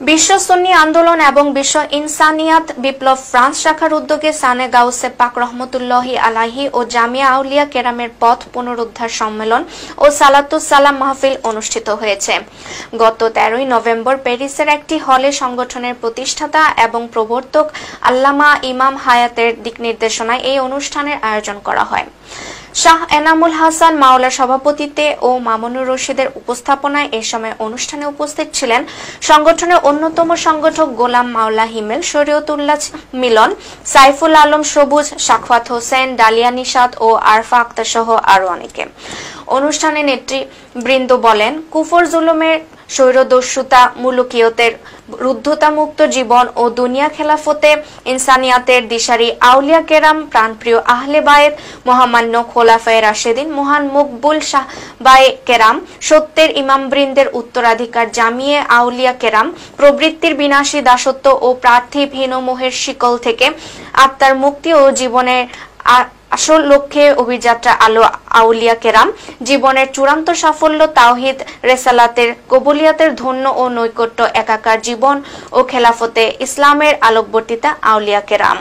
বিশ্ব সুন্নি আন্দোলন এবং বিশ্ব ইনসানিয়াত বিপ্লব ফ্রান্স শাখার উদ্যোগে সানে গাউসে পাক রহমতুল্লাহি আলাইহি ও জামিয়া আউলিয়া কেরামের পথ পুনরুদ্ধার সম্মেলন ও সালাতুস সালাম মাহফিল অনুষ্ঠিত হয়েছে। গত 13 নভেম্বর প্যারিসের একটি হলে সংগঠনের প্রতিষ্ঠাতা এবং প্রবর্তক আল্লামা ইমাম হায়াতের দিক নির্দেশনায় এই অনুষ্ঠানের আয়োজন করা হয়। শাহ এনামুল হাসান মাওলার সভাপতিত্বে ও মামুনুর রশিদের উপস্থাপনায় এ সময় অনুষ্ঠানে উপস্থিত ছিলেন সংগঠনের অন্যতম সংগঠক গোলাম মাওলা হিমেল, শরীয়তুল্লাহ মিলন, সাইফুল আলম সবুজ, সাখাওয়াত হোসেন, ডালিয়া নিশাত ও আরফা আক্তার সহ আরো অনেকে। অনুষ্ঠানে নেতৃবৃন্দ বলেন, কুফর জুলুমের স্বৈরদস্যুতা, মুলুকিয়তের রুদ্ধতামুক্ত জীবন ও দুনিয়া খেলাফতে ইনসানিয়াতের দিশারি আউলিয়া কেরাম, প্রাণপ্রিয় আহলে বায়েত, মহামান্য খোলাফায়ে রাশেদিন, মহান মকবুল সাহবায়ে কেরাম, সত্যের ইমামবৃন্দের উত্তরাধিকার জামিয়ে আউলিয়া কেরাম, প্রবৃত্তির বিনাশী দাসত্ব ও পার্থিব হীনমোহের শিকল থেকে আত্মার মুক্তি ও জীবনের আসল লক্ষ্যে অভিযাত্রা আলো আউলিয়া কেরাম, জীবনের চূড়ান্ত সাফল্য তাওহীদ রেসালাতের কবুলিয়াতের ধন্য ও নৈকট্য একাকার জীবন ও খেলাফতে ইসলামের আলোকবর্তিতা আউলিয়া কেরাম।